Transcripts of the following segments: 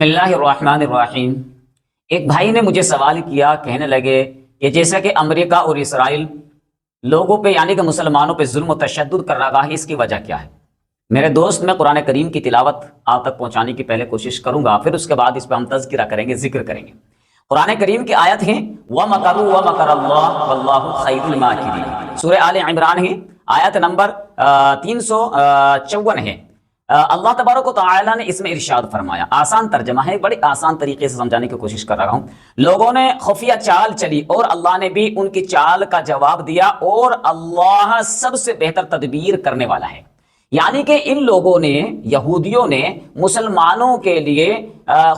بسم اللہ الرحمن الرحیم۔ ایک بھائی نے مجھے سوال کیا، کہنے لگے کہ جیسا کہ امریکہ اور اسرائیل لوگوں پہ یعنی کہ مسلمانوں پہ ظلم و تشدد کر رہا ہے، اس کی وجہ کیا ہے؟ میرے دوست، میں قرآن کریم کی تلاوت آپ تک پہنچانے کی پہلے کوشش کروں گا، پھر اس کے بعد اس پہ ہم تذکرہ کریں گے، ذکر کریں گے۔ قرآن کریم کی آیت ہے وَمَكَرُوا وَمَكَرَ اللَّهُ وَاللَّهُ خَيْرُ الْمَاكِرِينَ، سورہ آل عمران ہے، آیت نمبر 354 ہے۔ اللہ تبارک و تعالیٰ نے اس میں ارشاد فرمایا، آسان ترجمہ ہے، بڑے آسان طریقے سے سمجھانے کی کوشش کر رہا ہوں۔ لوگوں نے خفیہ چال چلی اور اللہ نے بھی ان کی چال کا جواب دیا، اور اللہ سب سے بہتر تدبیر کرنے والا ہے۔ یعنی کہ ان لوگوں نے، یہودیوں نے مسلمانوں کے لیے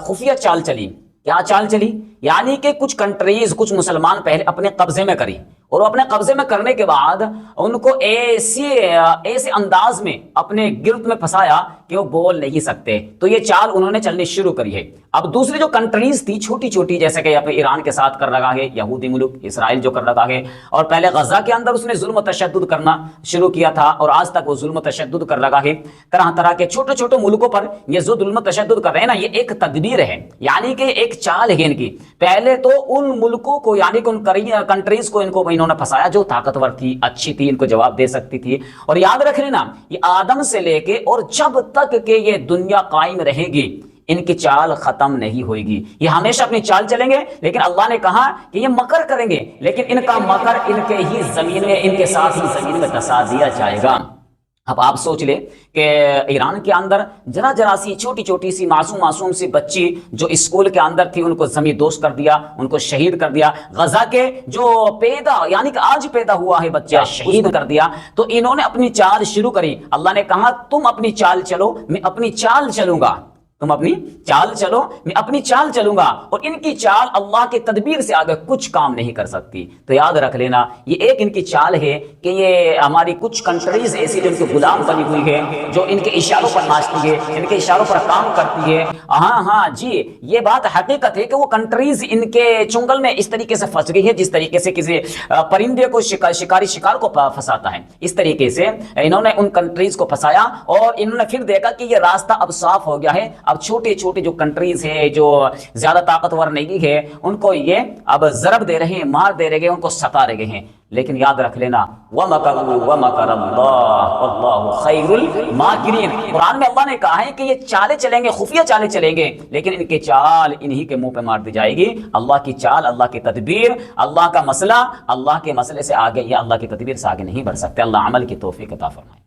خفیہ چال چلی۔ کیا چال چلی؟ یعنی کہ کچھ کنٹریز، کچھ مسلمان پہلے اپنے قبضے میں کری، اور اپنے قبضے میں کرنے کے بعد ان کو ایسے انداز میں اپنے گرفت میں پھنسایا کہ وہ بول نہیں سکتے، تو یہ چال انہوں نے چلنی شروع کری ہے۔ اب دوسری جو کنٹریز تھی چھوٹی چھوٹی، جیسے کہ یہاں پہ ایران کے ساتھ کر رہا ہے یہودی ملک اسرائیل جو کر رہا ہے، اور پہلے غزہ کے اندر اس نے ظلم و تشدد کرنا شروع کیا تھا، اور آج تک وہ ظلم و تشدد کر رہا ہے۔ طرح طرح کے چھوٹے چھوٹے ملکوں پر یہ جو ظلم و تشدد کر رہے ہیں نا، یہ ایک تدبیر ہے، یعنی کہ ایک چال ہے ان کی۔ پہلے تو ان ملکوں کو یعنی کہ ان کنٹریز کو انہوں نے پھنسایا جو طاقتور تھی، اچھی تھی، ان کو جواب دے سکتی تھی۔ اور یاد رکھ لینا، یہ آدم سے لے کے اور جب تک کہ یہ دنیا قائم رہے گی، ان کی چال ختم نہیں ہوئے گی، یہ ہمیشہ اپنی چال چلیں گے۔ لیکن اللہ نے کہا کہ یہ مکر کریں گے، لیکن ان کا مکر ان کے ہی زمین میں، ان کے ساتھ ہی زمین میں دھسا دیا جائے گا۔ اب آپ سوچ لیں کہ ایران کے اندر ذرا سی چھوٹی چھوٹی سی معصوم سی بچی جو اسکول کے اندر تھی، ان کو زمین دوز کر دیا، ان کو شہید کر دیا۔ غزہ کے جو یعنی کہ آج پیدا ہوا ہے بچہ، شہید کر دیا۔ تو انہوں نے اپنی چال شروع کری۔ اللہ نے کہا تم اپنی چال چلو، میں اپنی چال چلوں گا، تم اپنی چال چلو، میں اپنی چال چلوں گا، اور ان کی چال اللہ کی تدبیر سے آگے کچھ کام نہیں کر سکتی۔ تو یاد رکھ لینا، یہ ایک ان کی چال ہے کہ یہ ہماری کچھ کنٹریز ایسی جو ان کے غلام بنی ہوئی ہے، جو ان کے اشاروں پر ناچتی ہے، ان کے اشاروں پر کام کرتی ہے۔ ہاں جی، یہ بات حقیقت ہے کہ وہ کنٹریز ان کے چنگل میں اس طریقے سے پھنس گئی ہے جس طریقے سے کسی پرندے کو شکاری شکار کو پھنساتا ہے، اس طریقے سے انہوں نے ان کنٹریز کو پھنسایا، اور انہوں نے پھر دیکھا کہ یہ راستہ اب صاف ہو گیا ہے۔ اب چھوٹے چھوٹے جو کنٹریز ہیں، جو زیادہ طاقتور نہیں ہے، ان کو یہ اب ضرب دے رہے ہیں، مار دے رہے ہیں، ان کو ستا رہے ہیں۔ لیکن یاد رکھ لینا وَمَكَرُوا وَمَكَرَ اللَّهُ وَاللَّهُ خَيْرُ الْمَاكِرِينَ، قرآن میں اللہ نے کہا ہے کہ یہ چالیں چلیں گے، خفیہ چالیں چلیں گے، لیکن ان کی چال انہی کے منہ پہ مار دی جائے گی۔ اللہ کی چال، اللہ کی تدبیر، اللہ کا مسئلہ، اللہ کے مسئلے سے آگے یا اللہ کی تدبیر سے آگے نہیں بڑھ سکتے۔ اللہ عمل کی توفیق عطا فرمائے۔